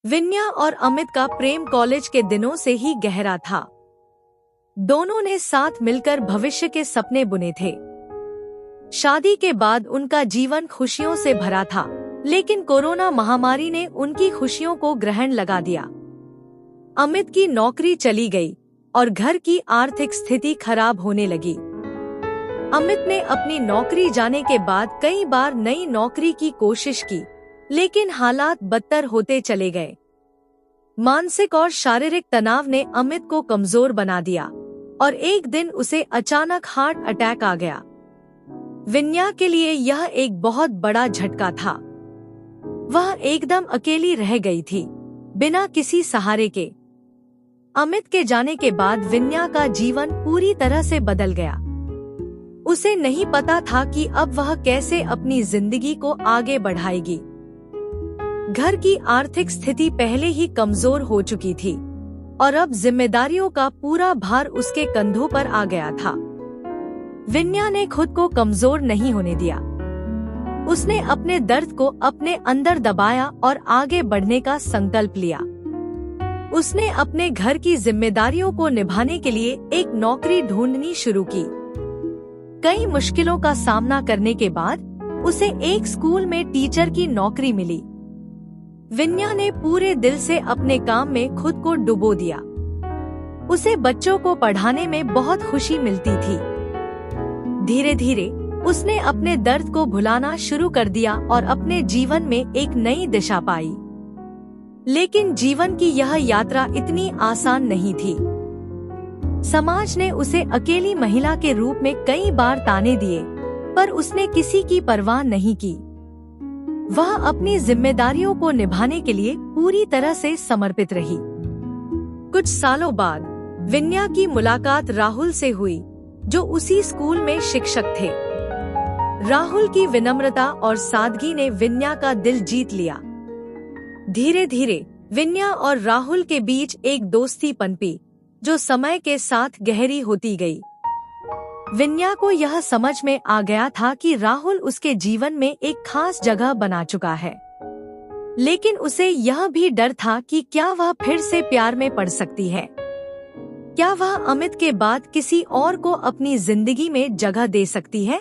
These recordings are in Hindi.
विन्या और अमित का प्रेम कॉलेज के दिनों से ही गहरा था। दोनों ने साथ मिलकर भविष्य के सपने बुने थे। शादी के बाद उनका जीवन खुशियों से भरा था, लेकिन कोरोना महामारी ने उनकी खुशियों को ग्रहण लगा दिया। अमित की नौकरी चली गई और घर की आर्थिक स्थिति खराब होने लगी। अमित ने अपनी नौकरी जाने के बाद कई बार नई नौकरी की कोशिश की, लेकिन हालात बदतर होते चले गए। मानसिक और शारीरिक तनाव ने अमित को कमजोर बना दिया और एक दिन उसे अचानक हार्ट अटैक आ गया। विन्या के लिए यह एक बहुत बड़ा झटका था। वह एकदम अकेली रह गई थी, बिना किसी सहारे के। अमित के जाने के बाद विन्या का जीवन पूरी तरह से बदल गया। उसे नहीं पता था कि अब वह कैसे अपनी जिंदगी को आगे बढ़ाएगी। घर की आर्थिक स्थिति पहले ही कमजोर हो चुकी थी और अब जिम्मेदारियों का पूरा भार उसके कंधों पर आ गया था। विन्या ने खुद को कमजोर नहीं होने दिया। उसने अपने दर्द को अपने अंदर दबाया और आगे बढ़ने का संकल्प लिया। उसने अपने घर की जिम्मेदारियों को निभाने के लिए एक नौकरी ढूंढनी शुरू की। कई मुश्किलों का सामना करने के बाद उसे एक स्कूल में टीचर की नौकरी मिली। विन्या ने पूरे दिल से अपने काम में खुद को डुबो दिया। उसे बच्चों को पढ़ाने में बहुत खुशी मिलती थी। धीरे धीरे उसने अपने दर्द को भुलाना शुरू कर दिया और अपने जीवन में एक नई दिशा पाई। लेकिन जीवन की यह यात्रा इतनी आसान नहीं थी। समाज ने उसे अकेली महिला के रूप में कई बार ताने दिए, पर उसने किसी की परवाह नहीं की। वह अपनी जिम्मेदारियों को निभाने के लिए पूरी तरह से समर्पित रही। कुछ सालों बाद विन्या की मुलाकात राहुल से हुई, जो उसी स्कूल में शिक्षक थे। राहुल की विनम्रता और सादगी ने विन्या का दिल जीत लिया। धीरे धीरे विन्या और राहुल के बीच एक दोस्ती पनपी, जो समय के साथ गहरी होती गई। विन्या को यह समझ में आ गया था कि राहुल उसके जीवन में एक खास जगह बना चुका है, लेकिन उसे यह भी डर था कि क्या वह फिर से प्यार में पड़ सकती है। क्या वह अमित के बाद किसी और को अपनी जिंदगी में जगह दे सकती है?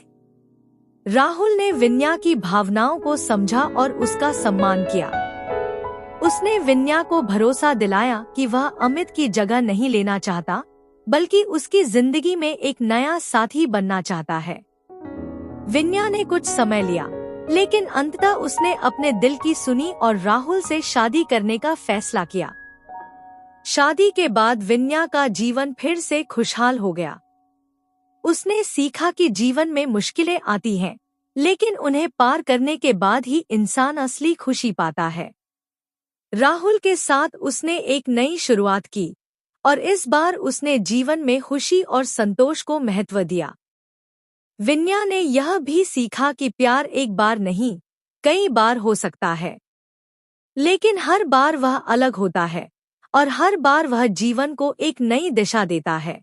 राहुल ने विन्या की भावनाओं को समझा और उसका सम्मान किया। उसने विन्या को भरोसा दिलाया कि वह अमित की जगह नहीं लेना चाहता, बल्कि उसकी जिंदगी में एक नया साथी बनना चाहता है। विन्या ने कुछ समय लिया, लेकिन अंततः उसने अपने दिल की सुनी और राहुल से शादी करने का फैसला किया। शादी के बाद विन्या का जीवन फिर से खुशहाल हो गया। उसने सीखा कि जीवन में मुश्किलें आती हैं, लेकिन उन्हें पार करने के बाद ही इंसान असली खुशी पाता है। राहुल के साथ उसने एक नई शुरुआत की और इस बार उसने जीवन में खुशी और संतोष को महत्व दिया। विन्या ने यह भी सीखा कि प्यार एक बार नहीं, कई बार हो सकता है, लेकिन हर बार वह अलग होता है और हर बार वह जीवन को एक नई दिशा देता है।